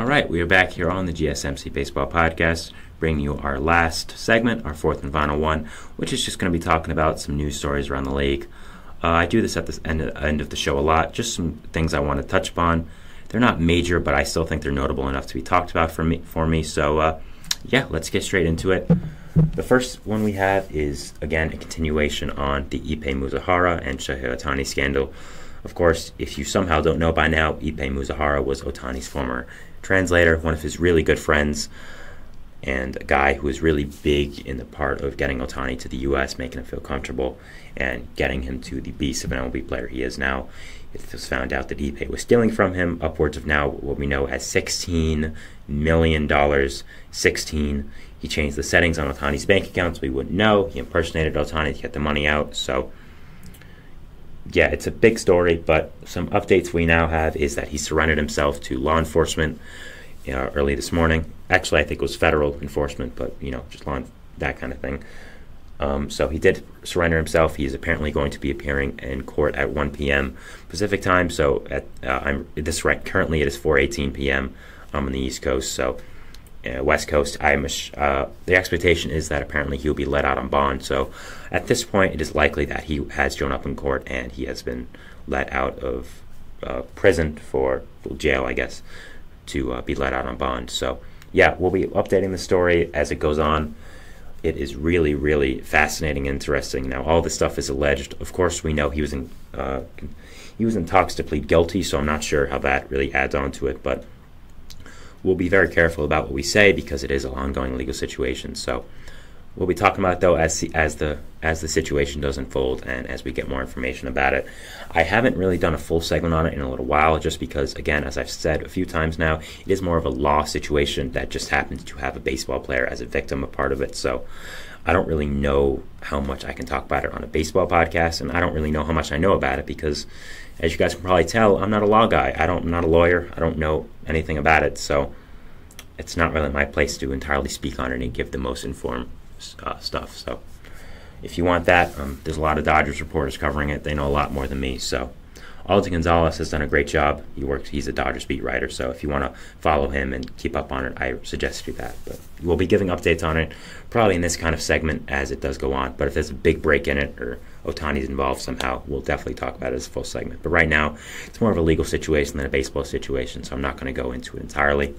All right, we are back here on the GSMC Baseball Podcast, bringing you our last segment, our fourth and final one, which is just going to be talking about some news stories around the league. I do this at the end of the show a lot, just some things I want to touch upon. They're not major, but I still think they're notable enough to be talked about for me. So, yeah, let's get straight into it. The first one we have is, again, a continuation on the Ippei Mizuhara and Shohei Ohtani scandal. Of course, if you somehow don't know by now, Ippei Mizuhara was Ohtani's former translator, one of his really good friends, and a guy who was really big in the part of getting Ohtani to the U.S., making him feel comfortable, and getting him to the beast of an MLB player he is now. It was found out that Ippei was stealing from him upwards of now what we know as $16 million. 16. He changed the settings on Ohtani's bank account so we wouldn't know. He impersonated Ohtani to get the money out. So, yeah, it's a big story, but some updates we now have is that he surrendered himself to law enforcement early this morning. Actually, I think it was federal enforcement, but, just that kind of thing. So he did surrender himself. He is apparently going to be appearing in court at 1 p.m. Pacific time. So currently it is 4:18 p.m. On the East Coast. So West Coast, the expectation is that apparently he will be let out on bond. So at this point, it is likely that he has shown up in court and he has been let out of prison for jail, I guess, to be let out on bond. So yeah, we'll be updating the story as it goes on. It is really, really fascinating and interesting. Now, all this stuff is alleged. Of course, we know he was in talks to plead guilty, so I'm not sure how that really adds on to it. But we'll be very careful about what we say because it is an ongoing legal situation. So we'll be talking about it, though, as the situation does unfold and as we get more information about it. I haven't really done a full segment on it in a little while just because, again, as I've said a few times now, it is more of a law situation that just happens to have a baseball player as a victim, a part of it. So I don't really know how much I can talk about it on a baseball podcast, and I don't really know how much I know about it because, as you guys can probably tell, I'm not a law guy. I'm not a lawyer. I don't know anything about it. So it's not really my place to entirely speak on it and give the most informed stuff. So if you want that, there's a lot of Dodgers reporters covering it. They know a lot more than me. So Alden Gonzalez has done a great job. He's a Dodgers beat writer. So if you want to follow him and keep up on it, I suggest you do that. But we'll be giving updates on it probably in this kind of segment as it does go on. But if there's a big break in it or Ohtani's involved somehow, we'll definitely talk about it as a full segment. But right now, it's more of a legal situation than a baseball situation, so I'm not going to go into it entirely.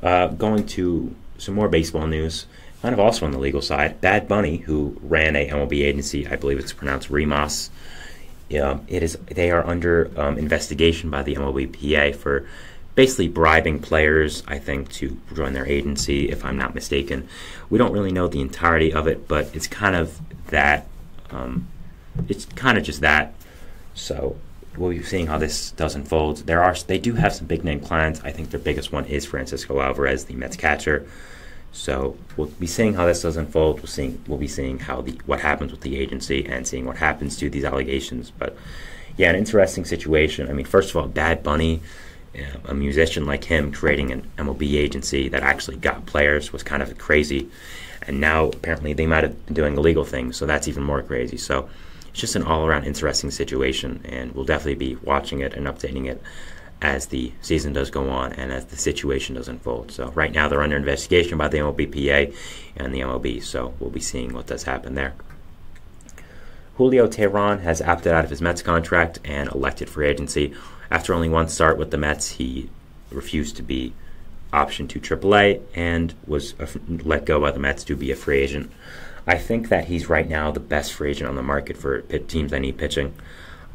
Going to some more baseball news, kind of also on the legal side. Bad Bunny, who ran a MLB agency, I believe it's pronounced Remas, they are under investigation by the MLBPA for basically bribing players, I think, to join their agency, if I'm not mistaken. We don't really know the entirety of it, but it's kind of that. It's kind of just that. So we'll be seeing how this does unfold. They do have some big name clients. I think their biggest one is Francisco Alvarez, the Mets catcher. So we'll be seeing how this does unfold. We'll be seeing what happens with the agency and seeing what happens to these allegations. But yeah, an interesting situation. I mean, first of all, Bad Bunny, a musician like him, creating an MLB agency that actually got players was kind of crazy. And now apparently they might have been doing illegal things, so that's even more crazy. So it's just an all-around interesting situation, and we'll definitely be watching it and updating it as the season does go on and as the situation does unfold. So right now they're under investigation by the MLBPA and the MLB, so we'll be seeing what does happen there. Julio Teheran has opted out of his Mets contract and elected free agency. After only one start with the Mets, he refused to be optioned to AAA and was let go by the Mets to be a free agent. I think that he's right now the best free agent on the market for teams that need pitching.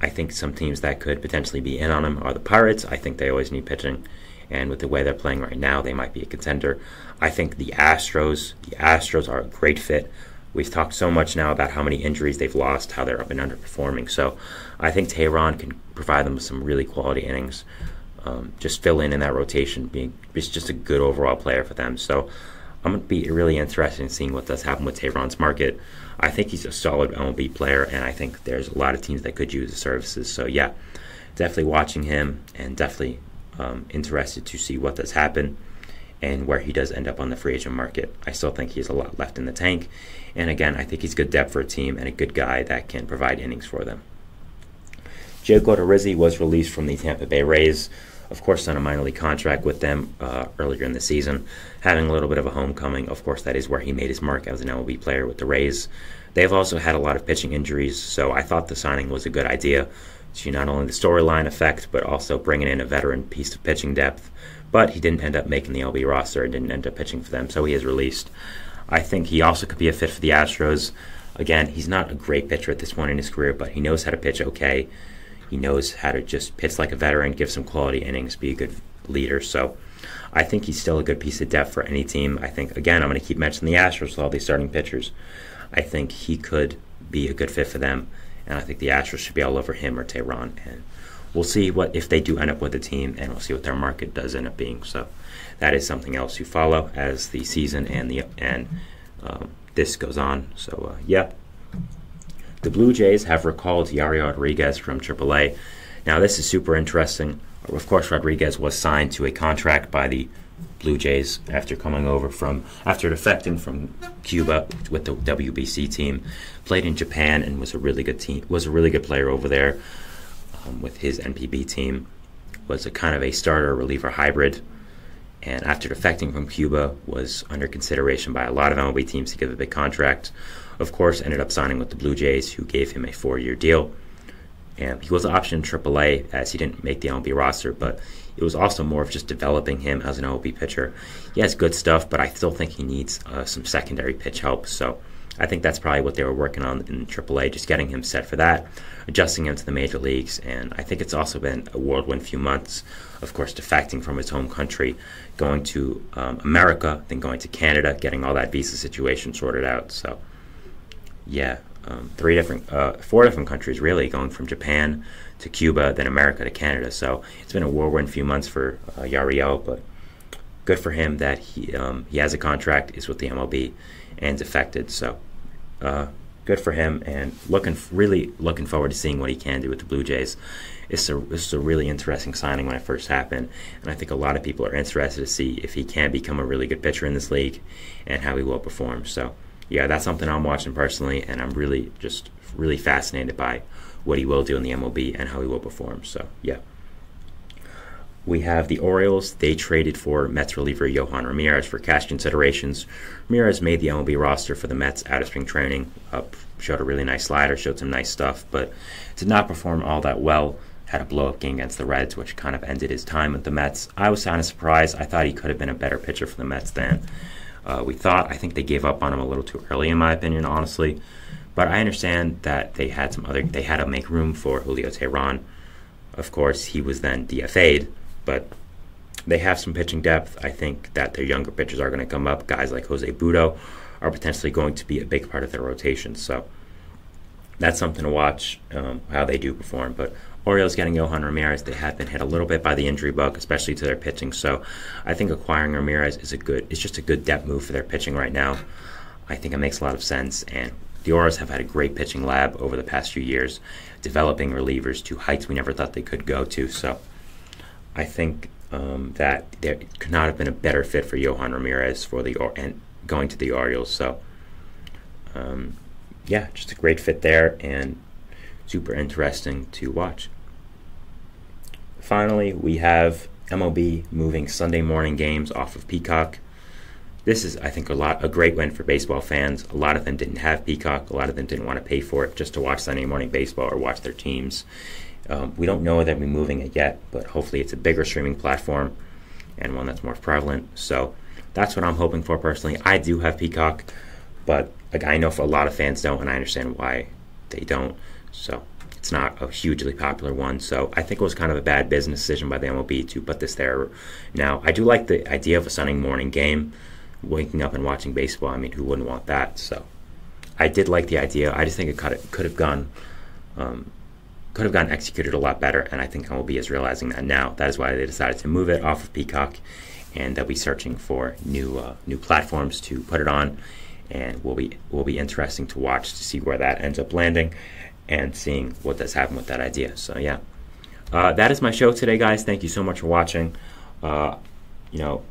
I think some teams that could potentially be in on him are the Pirates. I think they always need pitching, and with the way they're playing right now, they might be a contender. I think the Astros are a great fit. We've talked so much now about how many injuries they've lost, how they've been underperforming. So I think Teheran can provide them with some really quality innings. Just fill in that rotation, it's just a good overall player for them. So I'm going to be really interested in seeing what does happen with Teheran's market. I think he's a solid MLB player, and I think there's a lot of teams that could use his services. So yeah, definitely watching him and definitely interested to see what does happen and where he does end up on the free agent market. I still think he has a lot left in the tank. And again, I think he's good depth for a team and a good guy that can provide innings for them. Gio Odorizzi was released from the Tampa Bay Rays. Of course, on a minor league contract with them earlier in the season, having a little bit of a homecoming. Of course, that is where he made his mark as an MLB player with the Rays. They've also had a lot of pitching injuries, so I thought the signing was a good idea to not only the storyline effect, but also bringing in a veteran piece of pitching depth. But he didn't end up making the MLB roster and didn't end up pitching for them, so he is released. I think he also could be a fit for the Astros. Again, he's not a great pitcher at this point in his career, but he knows how to pitch okay. He knows how to just pitch like a veteran, give some quality innings, be a good leader. So I think he's still a good piece of depth for any team. I think, again, I'm going to keep mentioning the Astros with all these starting pitchers. I think he could be a good fit for them, and I think the Astros should be all over him or Tehran. And we'll see what if they do end up with a team, and we'll see what their market does end up being. So that is something else to follow as the season and this goes on. So yeah. The Blue Jays have recalled Yari Rodriguez from AAA. Now, this is super interesting. Of course, Rodriguez was signed to a contract by the Blue Jays after defecting from Cuba with the WBC team. Played in Japan and was a really good player over there with his NPB team. Was a kind of a starter reliever hybrid. And after defecting from Cuba, was under consideration by a lot of MLB teams to give a big contract. Of course, ended up signing with the Blue Jays, who gave him a 4-year deal. And he was optioned in AAA as he didn't make the MLB roster, but it was also more of just developing him as an MLB pitcher. He has good stuff, but I still think he needs some secondary pitch help. So I think that's probably what they were working on in AAA, just getting him set for that, adjusting him to the major leagues. And I think it's also been a whirlwind few months, of course, defecting from his home country, going to America, then going to Canada, getting all that visa situation sorted out. So yeah, 4 different countries really, going from Japan to Cuba, then America to Canada. So it's been a whirlwind few months for Yariel, but good for him that he has a contract, is with the MLB, and defected. So good for him, and really looking forward to seeing what he can do with the Blue Jays. This is a really interesting signing when it first happened, and I think a lot of people are interested to see if he can become a really good pitcher in this league and how he will perform. So yeah, that's something I'm watching personally, and I'm really fascinated by what he will do in the MLB and how he will perform. So yeah. We have the Orioles. They traded for Mets reliever Yohan Ramirez for cash considerations. Ramirez made the MLB roster for the Mets out of spring training. Showed a really nice slider, showed some nice stuff, but did not perform all that well. Had a blow-up game against the Reds, which kind of ended his time with the Mets. I was kind of surprised. I thought he could have been a better pitcher for the Mets than we thought. I think they gave up on him a little too early, in my opinion, honestly. But I understand that they had to make room for Julio Tehran. Of course, he was then DFA'd, but they have some pitching depth. I think that their younger pitchers are going to come up. Guys like Jose Budo are potentially going to be a big part of their rotation. So that's something to watch, how they do perform. But Orioles getting Yohan Ramirez, they have been hit a little bit by the injury bug, especially to their pitching. So I think acquiring Ramirez is just a good depth move for their pitching right now. I think it makes a lot of sense. And the Orioles have had a great pitching lab over the past few years, developing relievers to heights we never thought they could go to. So I think that there could not have been a better fit for Yohan Ramirez and going to the Orioles. So yeah, just a great fit there and super interesting to watch. Finally, we have MLB moving Sunday morning games off of Peacock. This is, I think, a great win for baseball fans. A lot of them didn't have Peacock. A lot of them didn't want to pay for it just to watch Sunday morning baseball or watch their teams. We don't know that we're moving it yet, but hopefully it's a bigger streaming platform and one that's more prevalent. So that's what I'm hoping for personally. I do have Peacock, but I know for a lot of fans don't, and I understand why they don't. So it's not a hugely popular one. So I think it was kind of a bad business decision by the MLB to put this there. Now, I do like the idea of a Sunday morning game, waking up and watching baseball. I mean, who wouldn't want that? So I did like the idea. I just think it could have gone executed a lot better, and I think MLB is realizing that now. That is why they decided to move it off of Peacock, and they'll be searching for new platforms to put it on, and will be interesting to watch to see where that ends up landing and seeing what does happen with that idea. So yeah, that is my show today, guys. Thank you so much for watching.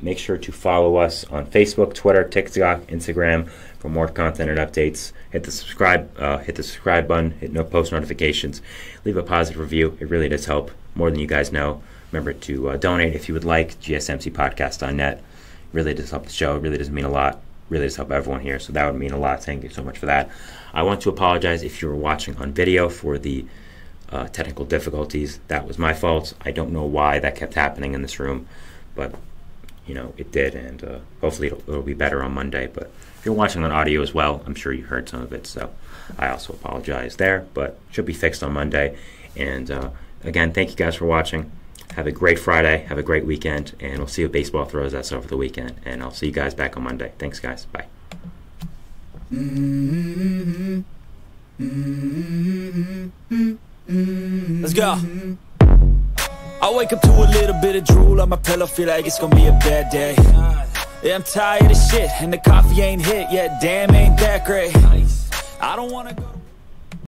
Make sure to follow us on Facebook, Twitter, TikTok, Instagram for more content and updates. Hit the subscribe button. Hit post notifications. Leave a positive review. It really does help more than you guys know. Remember to donate if you would like, gsmcpodcast.net. Really does help the show. It really does mean a lot. Really does help everyone here, so that would mean a lot. Thank you so much for that. I want to apologize if you were watching on video for the technical difficulties. That was my fault. I don't know why that kept happening in this room, but it did, and hopefully it'll be better on Monday. But if you're watching on audio as well, I'm sure you heard some of it, so I also apologize there, but should be fixed on Monday. And again, thank you guys for watching. Have a great Friday, have a great weekend, and we'll see what baseball throws us over the weekend. And I'll see you guys back on Monday. Thanks, guys. Bye. Let's go. I wake up to a little bit of drool on my pillow, feel like it's gonna be a bad day. Yeah, I'm tired of shit, and the coffee ain't hit yet. Damn, ain't that great. I don't wanna go